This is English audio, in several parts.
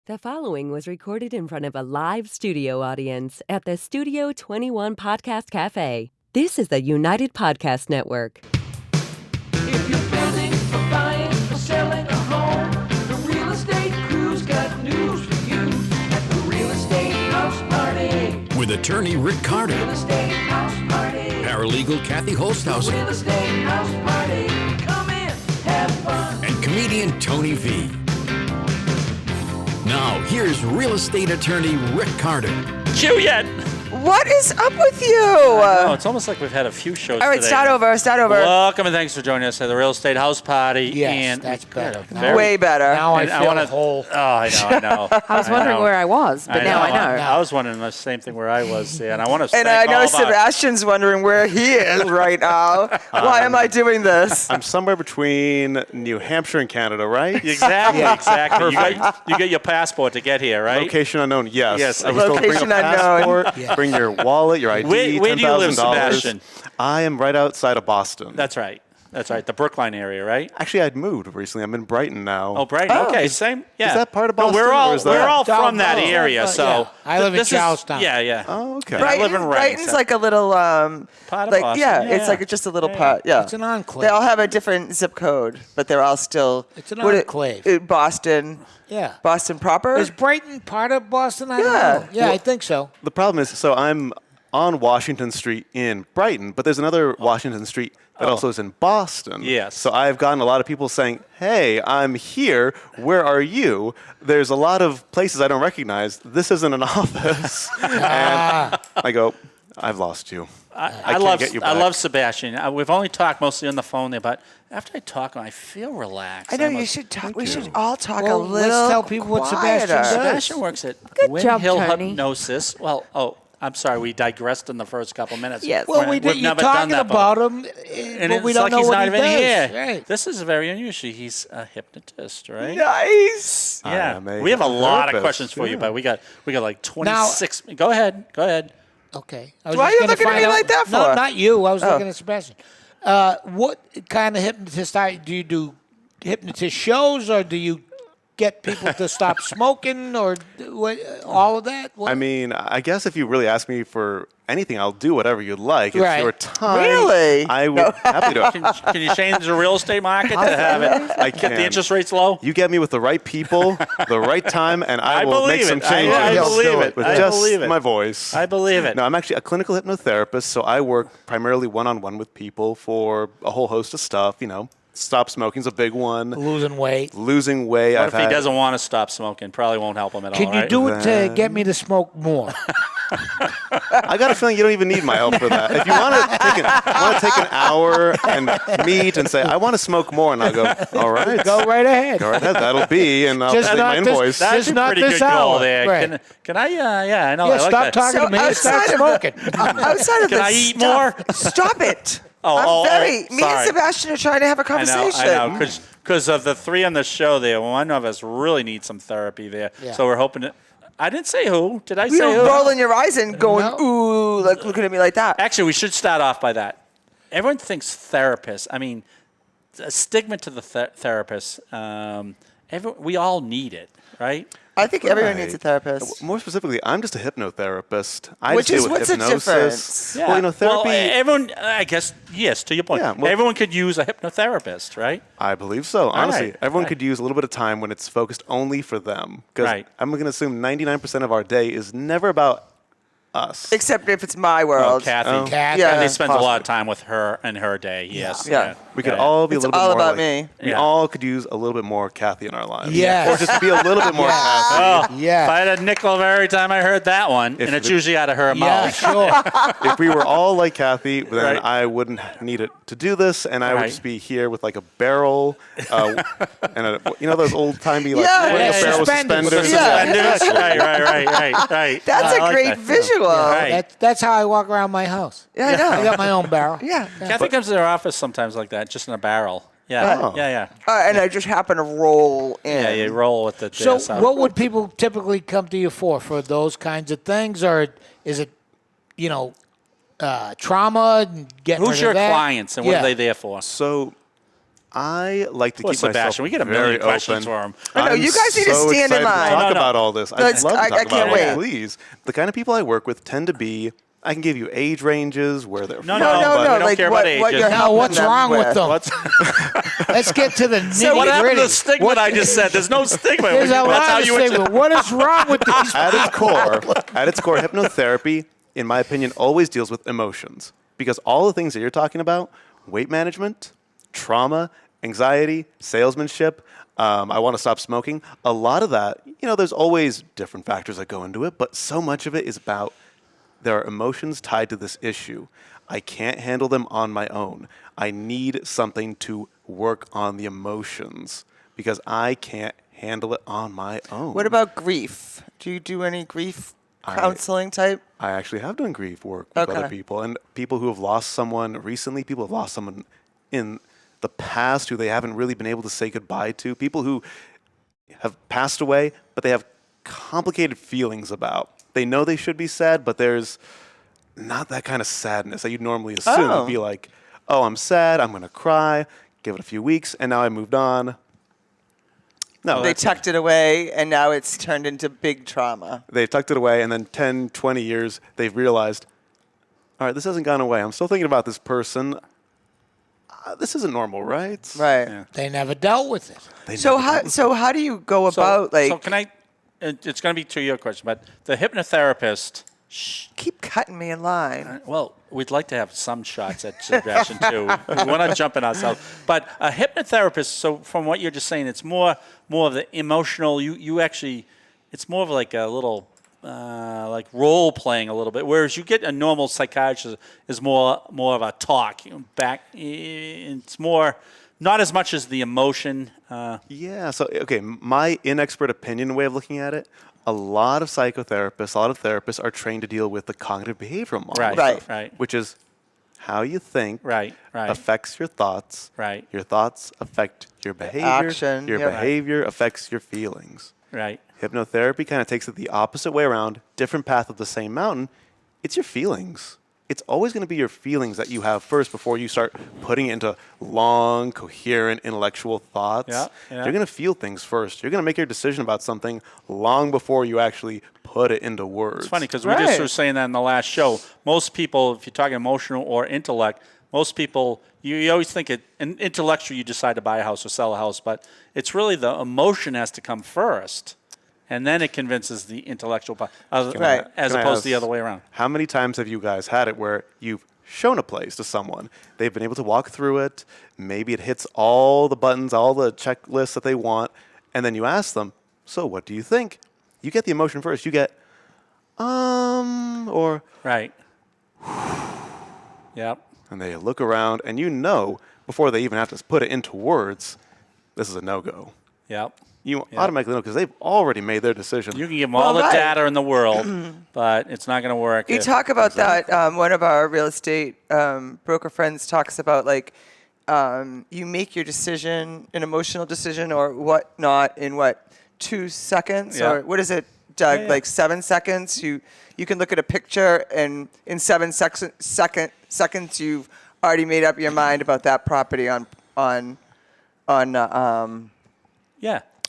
The following was recorded in front of a live studio audience at the Studio 21 Podcast Café. This is the United Podcast Network. If you're building or buying or selling a home, the real estate crew's got news for you at the Real Estate House Party. With attorney Rick Carter, Real Estate House Party. paralegal Kathy Holtshouser, Real Estate House Party. Come in, have fun. and comedian Tony V. Now, here's real estate attorney Rick Carter. Juliet! What is up with you? Oh, it's almost like we've had a few shows All right, today. start over. Welcome and thanks for joining us at the Real Estate House Party. Yes, and that's better. Way better. Now I and I feel wanna- whole. Oh, I know. I was wondering where I was, but now I know. I was wondering the same thing where I was, and I want to And I know Sebastian's wondering where he is right now. Why am I doing this? I'm somewhere between New Hampshire and Canada, right? Exactly. You get your passport to get here, right? Location unknown, yes. Yes. I was told to bring a Location unknown. passport, bring your wallet, your ID, Where do you live, $10,000. Sebastian? I am right outside of Boston. That's right. The Brookline area, right? Actually, I'd moved recently. I'm in Brighton now. Oh, Brighton. Okay, same. Yeah. Is that part of No, Boston, we're all or is that- from that Oh, area, so yeah. I live in this is- Charlestown. Yeah. Oh, okay. I live in Reading, Brighton's so- like a little, Part of like Boston. yeah, Yeah. it's like just a little part. Yeah, It's an enclave. They all have a different zip code, but they're all still. It's an what enclave. Boston. Yeah. Boston proper. Is Brighton part of Boston? I don't Yeah. know. Yeah, I think so. The problem is, so I'm on Washington Street in Brighton, but there's another Washington Street that also is in Boston. Yes. So I've gotten a lot of people saying, hey, I'm here. Where are you? There's a lot of places I don't recognize. This isn't an office. And I go, I've lost you. I can't love get you I back. love Sebastian. We've only talked mostly on the phone there, but after I talk, I feel relaxed. I know I'm you like, should talk. We should all talk Well, a little. let's tell people what Sebastian quieter. does. Sebastian works at job, Windmill Tony. Hypnosis. Well, I'm sorry, we digressed in the first couple minutes. Yes. Well, We've you're never talking done that about him, and but it's we don't like know he's what not he even does. here. Right. This is very unusual. He's a hypnotist, right? Nice. I Yeah. am a We have a lot of hypnotherapist, questions for you, yeah. but we got like 26. Go ahead. Okay. Why are you looking at me like that No, for? not you. I was looking at Sebastian. What kind of hypnotist do you do? Hypnotist shows, or do you get people to stop smoking, or what, all of that? What? I mean, I guess if you really ask me for anything, I'll do whatever you'd like. It's Right. your time. Really? I would happy to. Can you change the real estate market to have it? I Get can. the interest rates low? You get me with the right people, the right time, and I will make believe some it. changes. I believe it. With I just believe it. my voice. I believe it. No, I'm actually a clinical hypnotherapist, so I work primarily one-on-one with people for a whole host of stuff. Stop smoking's a big one. Losing weight. Losing weight. What if he doesn't want to stop smoking? Probably won't help him at all, Can you right? do it to get me to smoke more? I got a feeling you don't even need my help for that. If you want to take an hour and meet and say, I want to smoke more, and I'll go, all right. Go right ahead. Go right ahead. That'll be, and I'll Just take my not this- invoice. that- That's Just a not pretty this good goal hour. there. Right. Can I? Yeah, I know. Yeah, I like stop that. talking So to me and start outside smoking. Outside of Can this I eat stuff, more? Stop it. Oh, Me and sorry. Sebastian are trying to have a conversation. I know. Because of the three on the show there, one of us really needs some therapy there. Yeah. So we're hoping to. I didn't say who. Did I You say were who? rolling your eyes and going, No. ooh, like looking at me like that. Actually, we should start off by that. Everyone thinks therapist. I mean, a stigma to the therapist. We all need it, right? I think everyone Right. needs a therapist. More specifically, I'm just a hypnotherapist. I Which just is- deal with what's the hypnosis. difference? Yeah. Well, therapy. everyone. I guess yes. To your point, Yeah, well- everyone could use a hypnotherapist, right? I believe so. Honestly, right, everyone right. could use a little bit of time when it's focused only for them. Because Right. I'm going to assume 99% of our day is never about us. Except if it's my world. Kathy. Kathy. Yeah. Kathy spends a lot of time with her in her day. Yes. Yeah. We could all be It's a little all bit more about like, me. We Yeah. all could use a little bit more Kathy in our lives. Yes. Or just be a little bit more Kathy. Oh, Yeah. If I had a nickel every time I heard that one, and it's the- usually out of her Yeah, mouth. sure. If we were all like Kathy, then Right. I wouldn't need it to do this, and I would Right. just be here with like a barrel, and those old timey like Yeah. wearing Yeah, a barrel with suspenders. suspenders. Yeah. Suspenders. right. That's I a like great that. visual. Right. That's how I walk around my house. Yeah, I know. I got my own barrel. Yeah. Kathy comes to their office sometimes like that, just in a barrel. Yeah, Oh. yeah. And I just happen to roll in. Yeah, you roll with it. So, there, what would people typically come to you for those kinds of things, or is it, trauma and getting Who's rid your of that? clients and what Yeah. are they there for? So I like to Well, keep Sebastian, myself we get a very million questions open. for him. I know, you guys need to so stand in excited line. To talk No, no. about all this. I'd Let's- love to I talk about can't it. wait. Please. The kind of people I work with tend to be. I can give you age ranges where they're No, from. no, No, but we don't like care what about you're ages. Now, helping what's them wrong with them? What's Let's get to the nitty what happened to gritty. the stigma I just said? There's no stigma. There's a That's lot how of you stigma. What is wrong with these? At its core, hypnotherapy, in my opinion, always deals with emotions because all the things that you're talking about, weight management, trauma, anxiety, salesmanship, I want to stop smoking, a lot of that, there's always different factors that go into it, but so much of it is about there are emotions tied to this issue. I can't handle them on my own. I need something to work on the emotions because I can't handle it on my own. What about grief? Do you do any grief counseling type? I actually have done grief work with other people and people who have lost someone recently, people who have lost someone in the past who they haven't really been able to say goodbye to, people who have passed away, but they have complicated feelings about. They know they should be sad, but there's not that kind of sadness that you'd normally assume. It'd be like, oh, I'm sad, I'm going to cry, give it a few weeks, and now I moved on. No, They tucked it away, and now it's turned into big trauma. they tucked it away, and then 10, 20 years, they've realized, all right, this hasn't gone away. I'm still thinking about this person. This isn't normal, right? Right. Yeah. They never dealt with it. So how do you go about like? So can I? It's going to be to your question, but the hypnotherapist. Keep cutting me in line. Well, we'd like to have some shots at Sebastian too. We're not jumping ourselves, but a hypnotherapist. So from what you're just saying, it's more of the emotional. You actually, it's more of like a little. Like role playing a little bit, whereas you get a normal psychiatrist is more of a talk. It's more not as much as the emotion. Yeah. So, okay, my inexpert opinion way of looking at it, a lot of psychotherapists, a lot of therapists are trained to deal with the cognitive behavioral model. Right. Which is how you think Right. affects your thoughts. Right. Your thoughts affect your behavior. Action, Your yep. behavior affects your feelings. Right. Hypnotherapy kind of takes it the opposite way around, different path of the same mountain. It's your feelings. It's always going to be your feelings that you have first before you start putting it into long, coherent, intellectual thoughts. Yeah. You're going to feel things first. You're going to make your decision about something long before you actually put it into words. It's funny because we just were saying that in the last show. Most people, if you're talking emotional or intellect, most people, you always think intellectually you decide to buy a house or sell a house, but it's really the emotion has to come first. And then it convinces the intellectual part, as opposed to the other way around. How many times have you guys had it where you've shown a place to someone, they've been able to walk through it, maybe it hits all the buttons, all the checklists that they want, and then you ask them, so what do you think? You get the emotion first. You get, or... Right. Yep. And they look around, and you know, before they even have to put it into words, this is a no-go. Yep. You automatically know because they've already made their decision. You can give them all the data in the world, but it's not going to work. You talk about that. One of our real estate broker friends talks about like you make your decision, an emotional decision or whatnot, in 2 seconds or what is it, Doug? Like 7 seconds. You can look at a picture and in 7 seconds you've already made up your mind about that property on Yeah.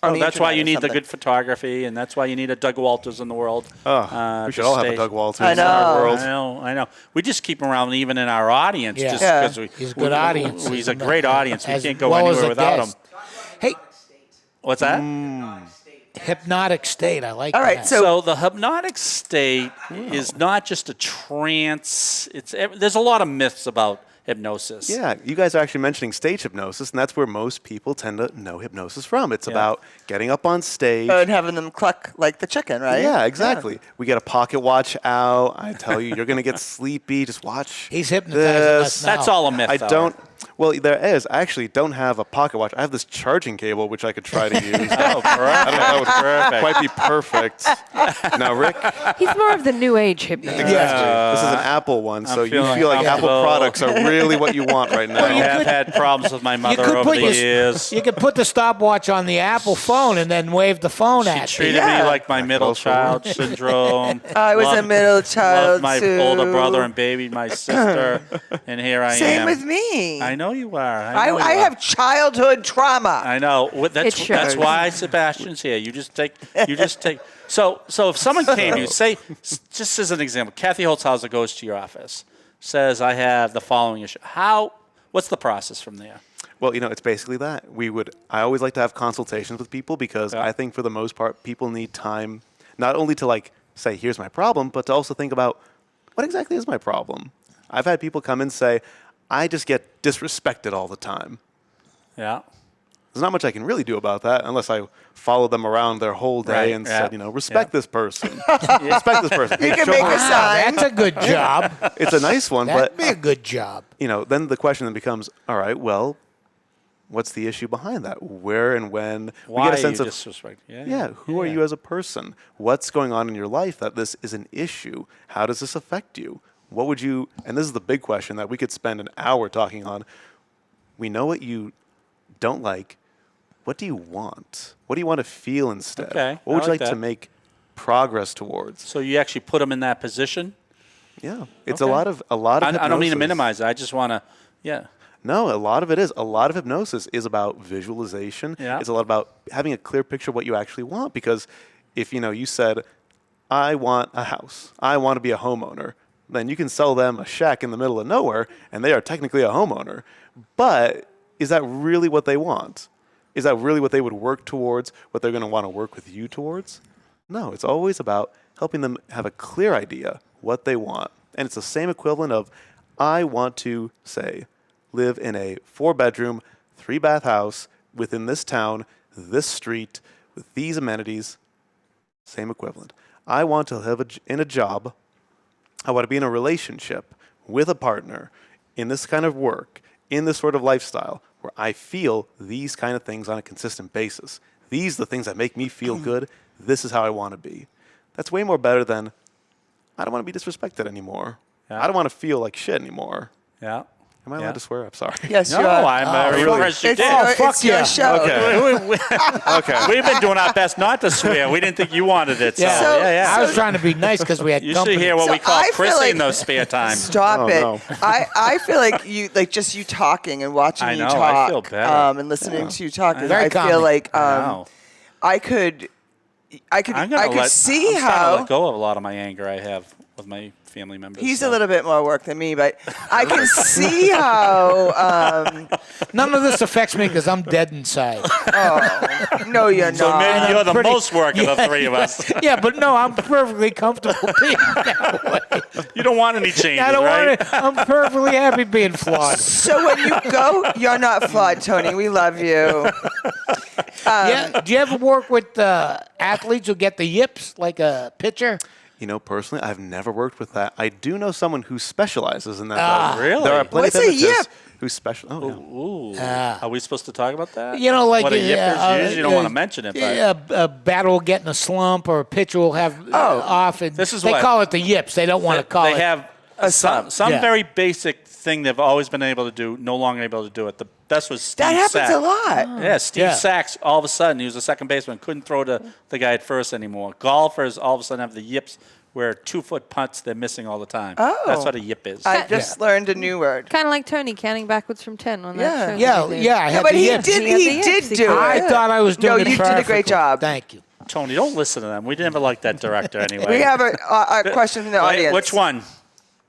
on the That's why internet you or need the something. good photography, and that's why you need a Doug Walters in the world. We should all have a Doug Walters I in our world. I know. We just keep him around even in our audience Yeah. just Yeah. because He's a good audience. He's a great audience. We As can't go well as anywhere a without him. guest. Hey, What's that? hypnotic state. I like All right, that. So the hypnotic state is not just a trance. There's a lot of myths about hypnosis. Yeah, you guys are actually mentioning stage hypnosis, and that's where most people tend to know hypnosis from. It's about getting up on stage. and having them cluck like the chicken, right? Yeah, exactly. We get a pocket watch out. I tell you, you're going to get sleepy. Just watch. He's hypnotizing us now. That's all a myth. I though. don't. Well, there is. I actually don't have a pocket watch. I have this charging cable, which I could try to use. Oh, perfect. That would quite be perfect. Now, Rick, He's more of the new age hypnotist. this is an Apple one, so you feeling feel like Apple comfortable. products are really what you want right now. I have had problems with my mother over the years. You could put the stopwatch on the Apple phone and then wave the phone at She you. treated me Yeah. like my middle also child syndrome. I was a middle child Loved my too. older brother and babied my sister, and here I am. Same with me. I know you are. I know you are. have childhood trauma. I know. That's It that's shows. why Sebastian's here. You just take. So if someone came to you, say, just as an example, Kathy Holtshouser goes to your office, says, "I have the following issue." What's the process from there? Well, it's basically that. I always like to have consultations with people because I think for the most part, people need time, not only to say, here's my problem, but to also think about what exactly is my problem. I've had people come and say, I just get disrespected all the time. Yeah. There's not much I can really do about that unless I follow them around their whole day and said, respect this person. Respect this person. You can show make me- a sign. That's a good job. It's a nice one, That'd but be a good job. then the question then becomes, all right, well, what's the issue behind that? Where and when? Why we get a sense you of disrespect? who are you as a person? What's going on in your life that this is an issue? How does this affect you? What would you, and this is the big question that we could spend an hour talking on. We know what you don't like. What do you want? What do you want to feel instead? Okay, What would I you like like to that. make progress towards? So you actually put them in that position? Yeah. It's Okay. a lot of hypnosis. I don't mean to minimize it. I just want to, No, a lot of it is. A lot of hypnosis is about visualization. Yeah. It's a lot about having a clear picture of what you actually want. Because if you said, I want a house, I want to be a homeowner, then you can sell them a shack in the middle of nowhere, and they are technically a homeowner. But is that really what they want? Is that really what they would work towards, what they're going to want to work with you towards? No, it's always about helping them have a clear idea what they want. And it's the same equivalent of, I want to, say, live in a 4-bedroom, 3-bath house within this town, this street, with these amenities. Same equivalent. I want to live in a job. I want to be in a relationship with a partner in this kind of work, in this sort of lifestyle, where I feel these kind of things on a consistent basis. These are the things that make me feel good. This is how I want to be. That's way more better than, I don't want to be disrespected anymore. Yeah. I don't want to feel like shit anymore. yeah. Am I allowed to swear? I'm sorry. Yes, No, you are. I'm very impressed you It's did. your, fuck it's your yeah. show. Okay. We've been doing our best not to swear. We didn't think you wanted it. So, So- yeah. I was trying to be nice because we had You company. should hear what So we call I feel Chrissy like- in those spare time. Stop Oh, it. no. I feel like just you talking and watching I you know, talk I feel better. and listening to you talk. Very I feel calming. like Wow. I could see I'm starting to how let go of a lot of my anger I have with my family members. he's so. a little bit more work than me, but I can see how. None of this affects me because I'm dead inside. No, you're So not. maybe you're the pretty- most work of the three of us. Yeah, but no, I'm perfectly comfortable being that way. You don't want any changes, I don't right? want it. I'm perfectly happy being flawed. So when you go, you're not flawed, Tony. We love you. Yeah. Do you ever work with athletes who get the yips, like a pitcher? Personally, I've never worked with that. I do know someone who specializes in that. though. Really? There are plenty What's of a hypnotists yip? who specialize. Oh, yeah. Are we supposed to talk about that? Like what a yip is? You usually don't want to uh, mention it, but a batter will get in a slump, or a pitcher will have off. And This is they what- call it the yips. They don't want to call they it. have some Yeah. very basic thing they've always been able to do, no longer able to do it. The best was Steve That happens Sax. a lot. Yeah, Steve Yeah. Sax, all of a sudden, he was a second baseman, couldn't throw to the guy at first anymore. Golfers all of a sudden have the yips where 2-foot putts they're missing all the time. Oh. That's what a yip is. I just learned a new word. Kind of like Tony counting backwards from 10 on Yeah. that show. Yeah, that he did. yeah. I Yeah, had but the he yips. did. He had He the did yips. He do could- I it. thought I was doing No, it you did a great perfectly. job. Thank you. Tony, don't listen to them. We never liked that director anyway. We have a question from the Wait, audience. which one?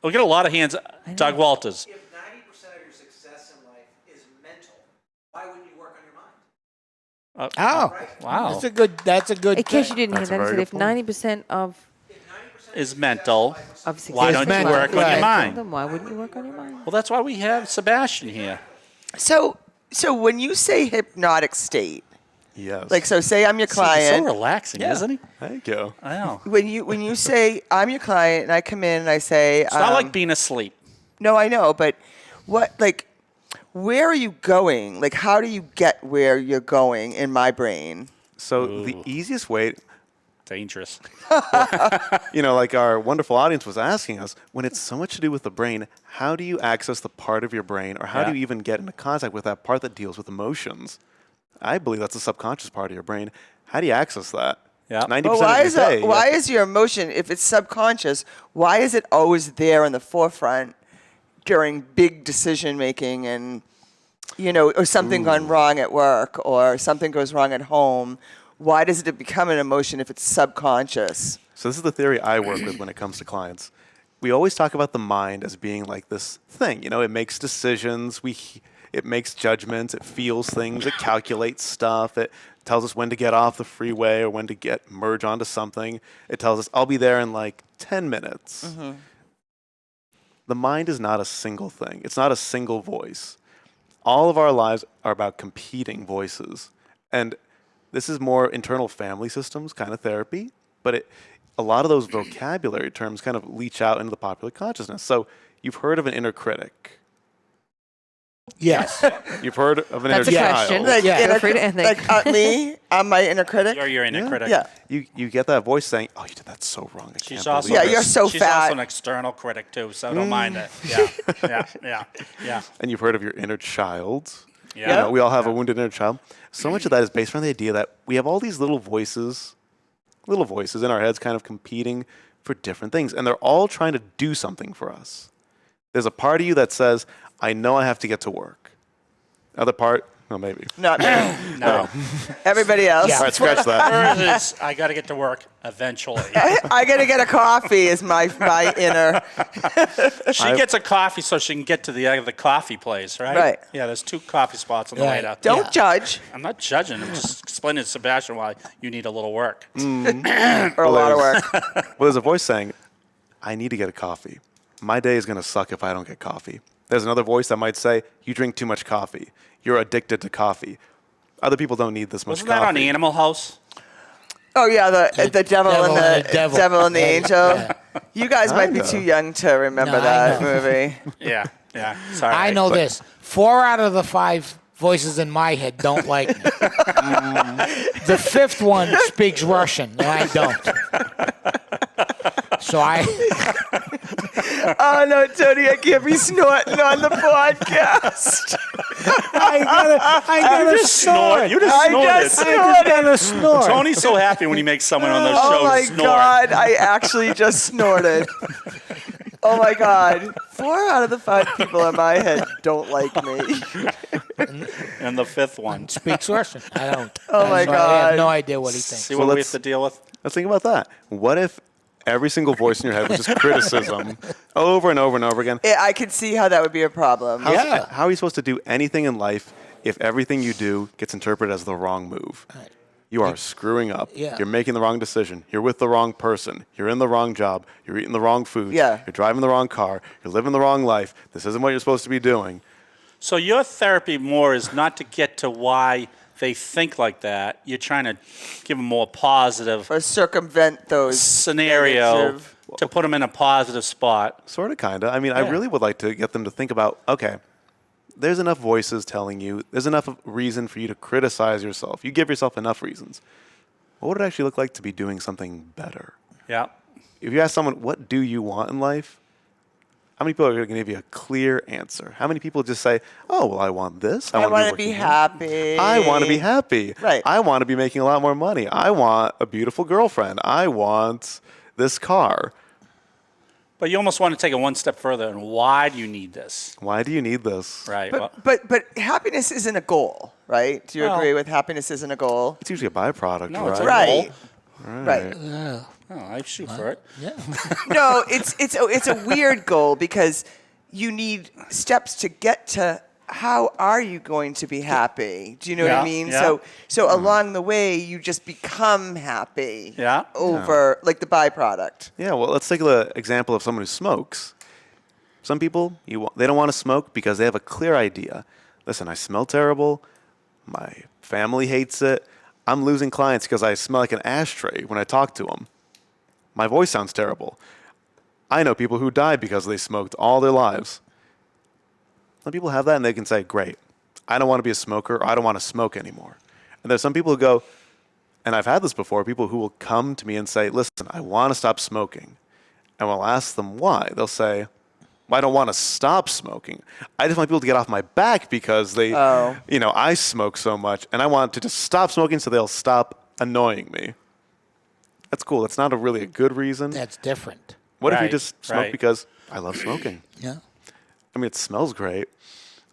We get a lot of hands. Doug Walters. If 90% of your success in life is mental, why wouldn't you work on your mind? Oh, Wow. That's a good. In case you thing. didn't hear that, I said if 90% of Is mental. success Why don't mental, you work on your right. mind? then why wouldn't you work on your mind? Well, that's why we have Sebastian here. So when you say hypnotic state, Yes. so say I'm your He's client. so relaxing, isn't he? there you go. I know. When you say I'm your client and I come in and I say It's not like being asleep. no, I know, but where are you going? Like, how do you get where you're going in my brain? So the easiest way, Dangerous. like our wonderful audience was asking us, when it's so much to do with the brain, how do you access the part of your brain, or how do Yeah. you even get into contact with that part that deals with emotions? I believe that's the subconscious part of your brain. How do you access that? Yeah. 90% But why of is your day. why is your emotion, if it's subconscious, why is it always there in the forefront during big decision making and or something gone wrong at work or something goes wrong at home, why does it become an emotion if it's subconscious? So this is the theory I work with when it comes to clients. We always talk about the mind as being like this thing. It makes decisions. It makes judgments. It feels things. It calculates stuff. It tells us when to get off the freeway or when to merge onto something. It tells us, I'll be there in like 10 minutes. Mm-hmm. The mind is not a single thing. It's not a single voice. All of our lives are about competing voices. And this is more internal family systems kind of therapy, but a lot of those vocabulary terms kind of leach out into the popular consciousness. So you've heard of an inner critic. Yes. You've heard of an That's inner a child. question. Like, Yeah. Feel free to think. like me, I'm my inner critic. You're your inner critic. Yeah. You get that voice saying, "Oh, you did that so wrong." I She's can't also believe it." you're so she's fat. also an external critic too, so don't mind it. Yeah. And you've heard of your inner child. Yeah. We all have a wounded inner child. So much of that is based on the idea that we have all these little voices in our heads kind of competing for different things. And they're all trying to do something for us. There's a part of you that says, I know I have to get to work. Other part, well, maybe. Not me. No. Everybody else. All right, scratch that. Hers is, I got to get to work eventually. I gotta get a coffee is my inner. She gets a coffee so she can get to the coffee place, right? Right. Yeah, there's 2 coffee spots on the way to. Don't judge I'm not judging. I'm just explaining to Sebastian why you need a little work. or a lot of work. Well, there's a voice saying, I need to get a coffee. My day is going to suck if I don't get coffee. There's another voice that might say, you drink too much coffee. You're addicted to coffee. Other people don't need this much Wasn't coffee. that on Animal House? Oh yeah, the devil and the devil. devil and the Yeah. angel. Yeah. You guys might be too young to remember No, I that know. movie. Yeah. Sorry. I know this. 4 out of the 5 voices in my head don't like me. The 5th one speaks Russian, and I don't. So Oh no, Tony, I can't be snorting on the podcast. I gotta snort. You just I snorted. just snorted. gotta snort. Tony's so happy when he makes someone on their show Oh my snort. God, I actually just snorted. Oh my God, 4 out of the 5 people in my head don't like me. And the 5th one. Speaks Russian. I don't. Oh my So I God. have no idea what he thinks. See what Well, we have to deal with? Let's think about that. What if every single voice in your head was just criticism over and over and over again? I could see how that would be a problem. How are you supposed to do anything in life if everything you do gets interpreted as the wrong move? Right. You are screwing up. Yeah. You're making the wrong decision. You're with the wrong person. You're in the wrong job. You're eating the wrong food. Yeah. You're driving the wrong car. You're living the wrong life. This isn't what you're supposed to be doing. So your therapy more is not to get to why they think like that. You're trying to give them more positive Or circumvent those scenario negative- to put them in a positive spot. Sort of, kind of. I mean, I really would like to get them to think about, okay, there's enough voices telling you, there's enough reason for you to criticize yourself. You give yourself enough reasons. What would it actually look like to be doing something better? Yeah. If you ask someone, what do you want in life? How many people are going to give you a clear answer? How many people just say, oh, well, I want this. I want to working be here. happy. I want to be happy. Right. I want to be making a lot more money. I want a beautiful girlfriend. I want this car. But you almost want to take it one step further. And why do you need this? Why do you need this? Right. But happiness isn't a goal, right? Do you Well- agree with happiness isn't a goal? It's usually a byproduct, No, right? it's a Right. goal. Right. Oh, I shoot for it. Yeah. No, it's a weird goal because you need steps to get to how are you going to be happy? Do you know what Yeah, I mean? yeah. So along the way you just become happy. Yeah. Over like the byproduct. Yeah, well, let's take the example of someone who smokes. Some people, they don't want to smoke because they have a clear idea. Listen, I smell terrible. My family hates it. I'm losing clients because I smell like an ashtray when I talk to them. My voice sounds terrible. I know people who died because they smoked all their lives. Some people have that and they can say, great, I don't want to be a smoker or I don't want to smoke anymore. And there's some people who go, and I've had this before, people who will come to me and say, listen, I want to stop smoking. And when I'll ask them why, they'll say, well, I don't want to stop smoking. I just want people to get off my back because they, I smoke so much and I want to just stop smoking so they'll stop annoying me. That's cool. That's not really a good reason. That's different. What if you Right, just smoke right. because I love smoking? Yeah. I mean, it smells great.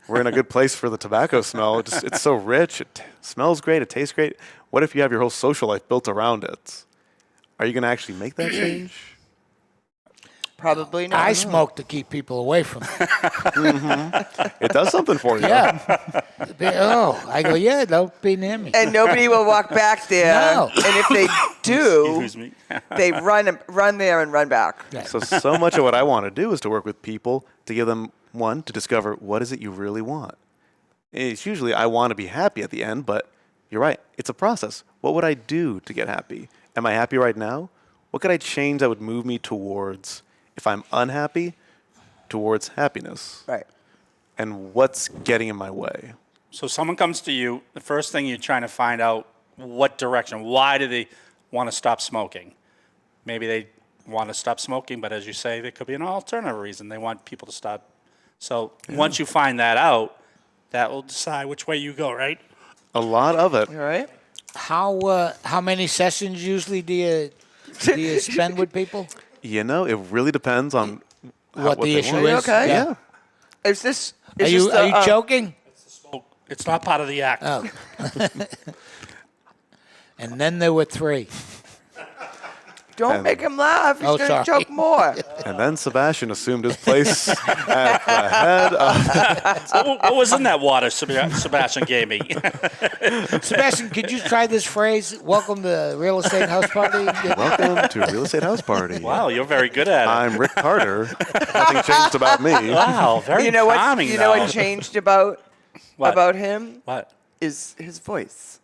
we're in a good place for the tobacco smell. It's so rich. It smells great. It tastes great. What if you have your whole social life built around it? Are you going to actually make that change? Probably not. I smoke to keep people away from it. It does something for you. Yeah. I go, yeah, don't be near me. And nobody will walk back there. No. And if they do, Excuse me. they run there and run back. So much of what I want to do is to work with people to give them, one, to discover what is it you really want. It's usually I want to be happy at the end, but you're right. It's a process. What would I do to get happy? Am I happy right now? What could I change that would move me towards, if I'm unhappy, towards happiness? Right. And what's getting in my way? So someone comes to you, the first thing you're trying to find out what direction, why do they want to stop smoking? Maybe they want to stop smoking, but as you say, there could be an alternative reason. They want people to stop. So once you find that out, that will decide which way you go, right? A lot of it. All right. How many sessions usually do you spend with people? You know, it really depends on What the they issue want. is? Okay. Yeah. Is this? Are Is you this the, joking? It's not part of the act. Oh. And then there were 3. Don't make him laugh. He's Oh, going sorry. to choke more. And then Sebastian assumed his place at the head of... What was in that water Sebastian gave me? Sebastian, could you try this phrase? Welcome to Real Estate House Party. Welcome to Real Estate House Party. Wow, you're very good at it. I'm Rick Carter. Nothing changed about me. Wow, very You know what? calming. You know though. what changed about him What? is his voice.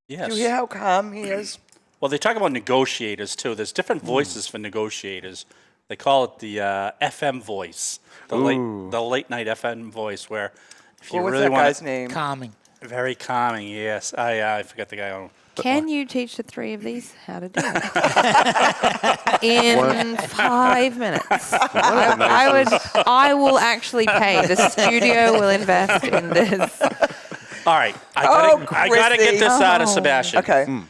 Yes. Do you hear how calm he is? Well, they talk about negotiators too. There's different voices for negotiators. They call it the FM voice, the late night FM voice, where if you What's really that want guy's name? Calming. very calming. Yes, I forget the guy. Can you teach the 3 of these how to do it in 5 minutes? I will actually pay. The studio will invest in this. All right, I gotta get this out of Sebastian. Okay.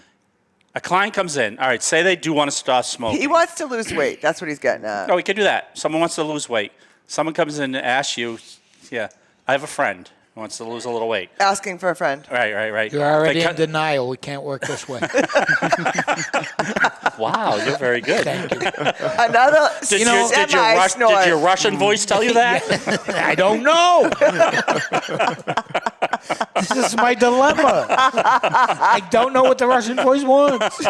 A client comes in. All right, say they do want to start smoking. He wants to lose weight. That's what he's getting at. No, we can do that. Someone wants to lose weight. Someone comes in and asks you, yeah, I have a friend who wants to lose a little weight. Asking for a friend. Right. You're already in denial. We can't work this way. Wow, you're very good. Thank you. Another Did your Russian voice tell you that? I don't know. This is my dilemma. I don't know what the Russian voice wants.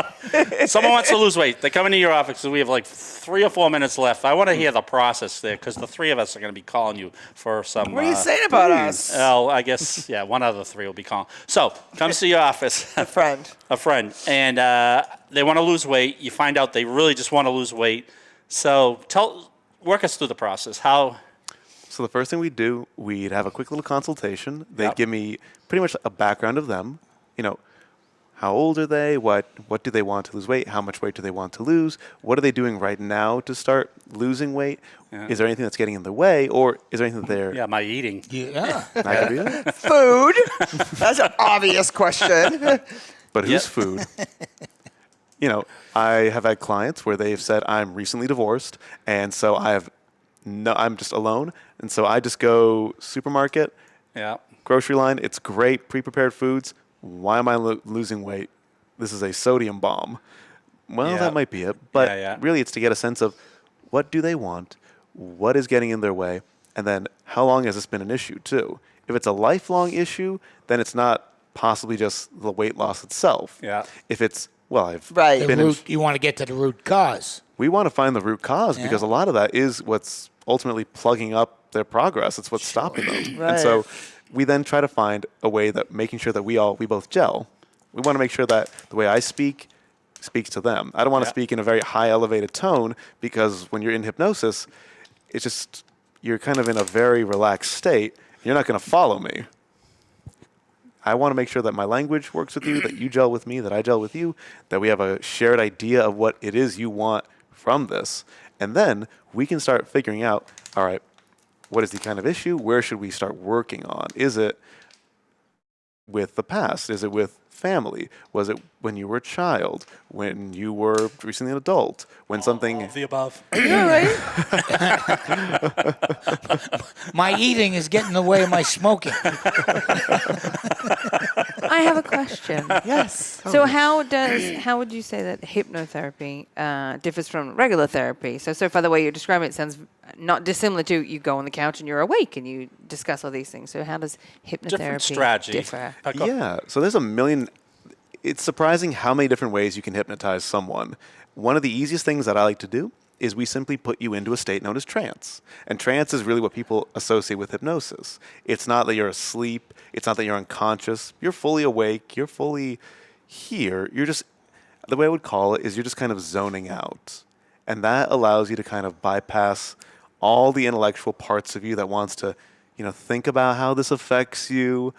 Someone wants to lose weight. They come into your office, and we have like 3 or 4 minutes left. I want to hear the process there because the 3 of us are going to be calling you for some. What are you saying about us? Well, I guess, yeah, one of the 3 will be calling. So, comes to your office. A friend. A friend. And they want to lose weight. You find out they really just want to lose weight. So, work us through the process. How? So the first thing we'd do, we'd have a quick little consultation. They'd Yep. give me pretty much a background of them. You know, how old are they? What do they want to lose weight? How much weight do they want to lose? What are they doing right now to start losing weight? Yeah. Is there anything that's getting in the way, or is there anything that they're Yeah, my eating. Yeah. not going to be it? Food. That's an obvious question. But whose Yep. food? You know, I have had clients where they've said, I'm recently divorced, and so I'm just alone, and so I just go supermarket, Yeah. grocery line. It's great, pre-prepared foods. Why am I losing weight? This is a sodium bomb. Well, Yeah. that might be it, but Yeah. really it's to get a sense of what do they want, what is getting in their way, and then how long has this been an issue too? If it's a lifelong issue, then it's not possibly just the weight loss itself. Yeah. If it's, well, I've Right. been You want to get to the root cause. we want to find the root cause because a lot of that is what's ultimately plugging up their progress. It's what's stopping them. Right. And so we then try to find a way that making sure that we both gel. We want to make sure that the way I speak speaks to them. I don't want to speak in a very high elevated tone because when you're in hypnosis, it's just you're kind of in a very relaxed state. You're not going to follow me. I want to make sure that my language works with you, that you gel with me, that I gel with you, that we have a shared idea of what it is you want from this. And then we can start figuring out, all right, what is the kind of issue? Where should we start working on? Is it with the past? Is it with family? Was it when you were a child? When you were recently an adult? When something... All of the above. My eating is getting in the way of my smoking. I have a question. Yes. So how would you say that hypnotherapy differs from regular therapy? So far the way you're describing it sounds not dissimilar to you go on the couch and you're awake and you discuss all these things. So how does hypnotherapy Different strategy. differ? Yeah, so there's a million. It's surprising how many different ways you can hypnotize someone. One of the easiest things that I like to do is we simply put you into a state known as trance. And trance is really what people associate with hypnosis. It's not that you're asleep. It's not that you're unconscious. You're fully awake. You're fully here. You're just, the way I would call it is you're just kind of zoning out. And that allows you to kind of bypass all the intellectual parts of you that wants to, think about how this affects you.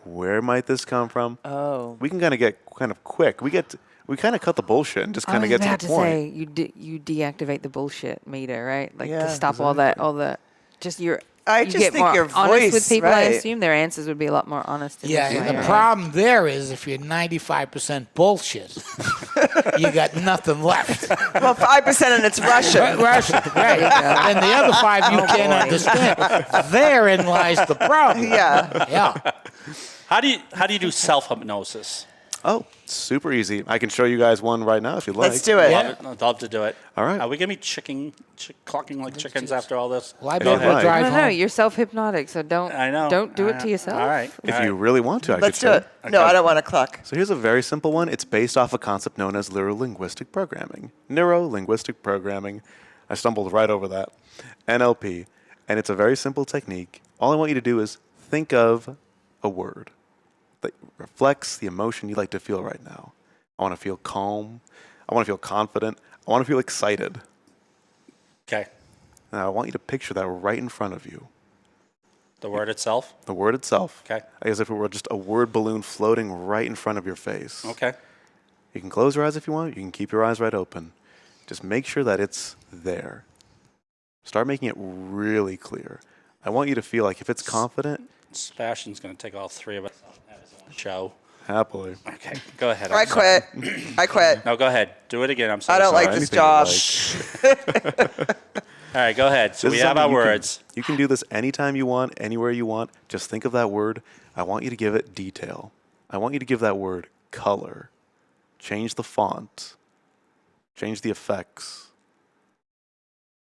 Where might this come from? Oh. We can kind of get kind of quick. We kind of cut the bullshit and just kind of get to the to point. say you deactivate the bullshit meter, right? Like Yeah, to stop all the just your. I you just get think more your honest with voice, people. I right. assume their answers would be a lot more honest. And Yeah, easy, the right? problem there is if you're 95% bullshit, you got nothing left. Well, 5% and it's Russian. Russian, right. And the other 5 you can't boy. understand. Therein lies the problem. Yeah. Yeah. How do you do self-hypnosis? Oh, super easy. I can show you guys one right now if you'd like. Let's do it. Yeah. I'd love to do it. All right. Are we going to be clucking like chickens after all this? Well, I Go better go ahead. drive No, home. you're self-hypnotic, so don't. I know. Don't do it to yourself. All right. If you really want to, I Let's could do show it. you. No, I don't want to cluck. So here's a very simple one. It's based off a concept known as neuro-linguistic programming. Neuro-linguistic programming. I stumbled right over that. NLP. And it's a very simple technique. All I want you to do is think of a word that reflects the emotion you'd like to feel right now. I want to feel calm. I want to feel confident. I want to feel excited. Okay. Now I want you to picture that right in front of you. The word itself? The word itself. Okay. As if it were just a word balloon floating right in front of your face. Okay. You can close your eyes if you want. You can keep your eyes right open. Just make sure that it's there. Start making it really clear. I want you to feel like if it's confident, Sebastian's going to take all three of us at his own show. happily. Okay. Go ahead. I I'm sorry. quit. I quit. No, go ahead. Do it again. I'm sorry. I don't like Sorry, this anything you job. like. All right, go ahead. So This we is have our something words. You can do this anytime you want, anywhere you want. Just think of that word. I want you to give it detail. I want you to give that word color. Change the font. Change the effects.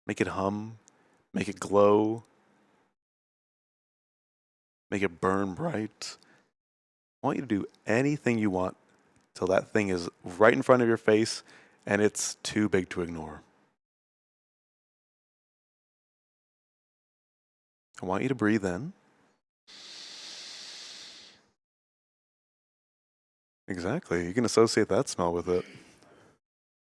Make it hum. Make it glow. Make it burn bright. I want you to do anything you want till that thing is right in front of your face and it's too big to ignore. I want you to breathe in. Exactly. You can associate that smell with it.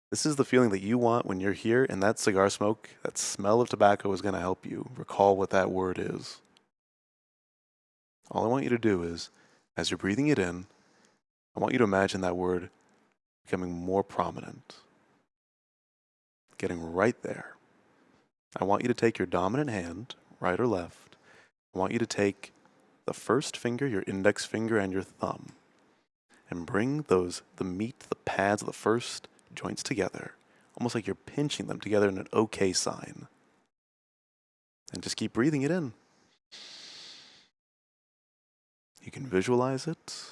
This is the feeling that you want when you're here, and that cigar smoke, that smell of tobacco is going to help you recall what that word is. All I want you to do is, as you're breathing it in, I want you to imagine that word becoming more prominent, getting right there. I want you to take your dominant hand, right or left. I want you to take the first finger, your index finger, and your thumb, and bring the meat, the pads of the first joints together, almost like you're pinching them together in an OK sign. And just keep breathing it in. You can visualize it.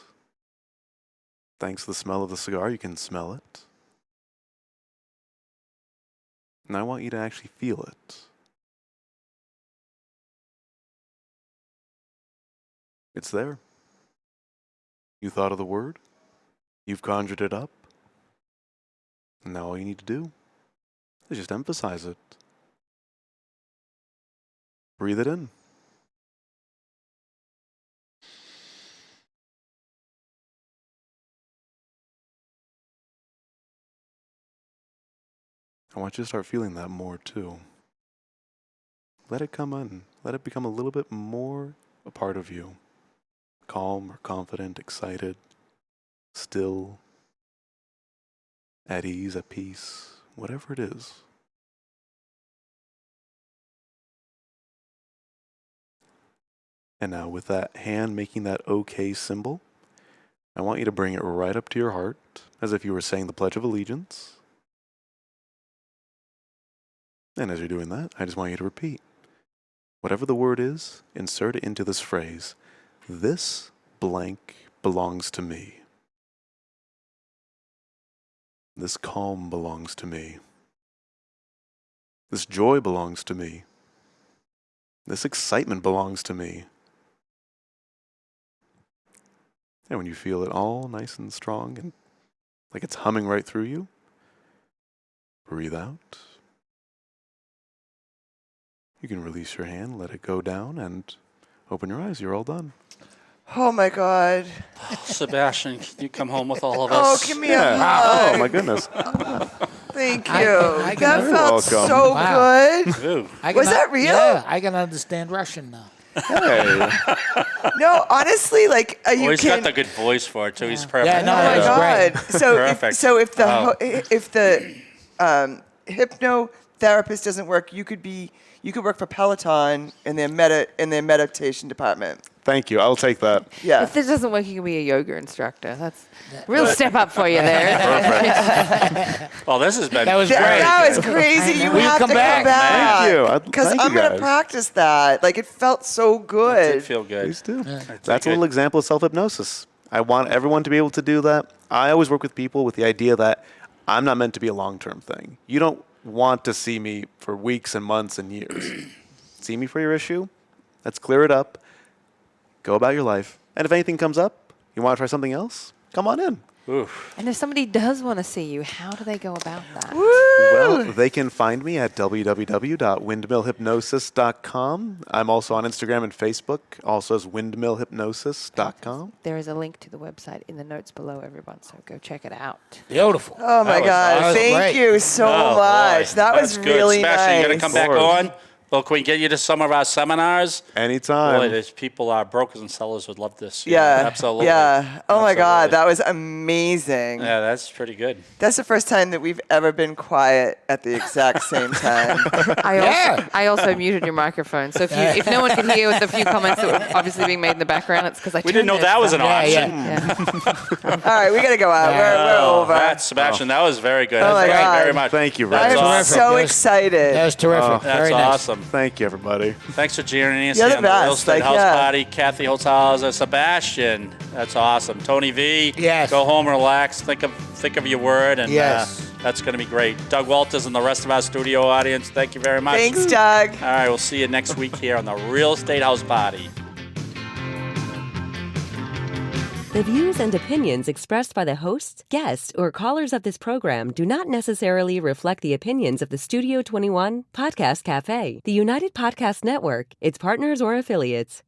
Thanks to the smell of the cigar, you can smell it. And I want you to actually feel it. It's there. You thought of the word. You've conjured it up. And now all you need to do is just emphasize it. Breathe it in. I want you to start feeling that more too. Let it come in. Let it become a little bit more a part of you. Calm or confident, excited, still, at ease, at peace, whatever it is. And now with that hand making that OK symbol, I want you to bring it right up to your heart, as if you were saying the Pledge of Allegiance. And as you're doing that, I just want you to repeat. Whatever the word is, insert it into this phrase. This blank belongs to me. This calm belongs to me. This joy belongs to me. This excitement belongs to me. And when you feel it all nice and strong and like it's humming right through you, breathe out. You can release your hand, let it go down, and open your eyes. You're all done. Oh my God. Sebastian, can you come home with all of Oh, us? give me a hug. Oh, my goodness. Thank you. I can That You're felt welcome. so Wow. good. Ooh. Was that real? Yeah, I can understand Russian now. Hey. No, honestly, like you Oh, he's can. got the good voice for it, too. He's perfect. Yeah, no, Oh my That was God! great. So Perfect. if the hypnotherapist doesn't work, you could work for Peloton in their meditation department. Thank you. I'll take that. Yeah. If this doesn't work, you can be a yoga instructor. That's a real step up for you there. Well, this has been That was great. That was crazy. You Will you have come to back? come back. Thank you. Because Thank I'm you gonna guys. practice that. Like it felt so It good. did feel good. Please do. That's That's a good. little example of self-hypnosis. I want everyone to be able to do that. I always work with people with the idea that I'm not meant to be a long-term thing. You don't want to see me for weeks and months and years. See me for your issue. Let's clear it up. Go about your life. And if anything comes up, you want to try something else, come on in. Oof. And if somebody does want to see you, how do they go about that? Well, they can find me at www.windmillhypnosis.com. I'm also on Instagram and Facebook, also as windmillhypnosis.com. There is a link to the website in the notes below, everyone, so go check it out. Beautiful. Oh my was God! awesome. Thank Great. you so Oh, much. boy. That was That's good. really Sebastian, nice. you going to come back Of course. on? Well, can we get you to some of our seminars? Anytime. Boy, there's people, brokers and sellers would love this. Yeah. Absolutely. Yeah. Oh my God, Absolutely. that was amazing. Yeah, that's pretty good. That's the first time that we've ever been quiet at the exact same time. I also muted your microphone, so if no one could hear with the few comments that were obviously being made in the background, it's because I We didn't know turned that it was an down. option. Yeah. All right, we gotta go out. We're over. That's Sebastian. That was very good. Oh my Thank God. you very much. Thank you I very That's am much. awesome. so That was- excited. That was terrific. That's Very nice. awesome. Thank you, everybody. Thanks for joining us You're here the on the Real best. Estate Like, House yeah. Party. Kathy Holtshouser, Sebastian. That's awesome. Tony V. Yes. Go home, relax. Think of your word, and Yes. that's going to be great. Doug Walters and the rest of our studio audience. Thank you very much. Thanks, Doug. All right, we'll see you next week here on the Real Estate House Party. The views and opinions expressed by the hosts, guests, or callers of this program do not necessarily reflect the opinions of the Studio 21 Podcast Café, the United Podcast Network, its partners, or affiliates.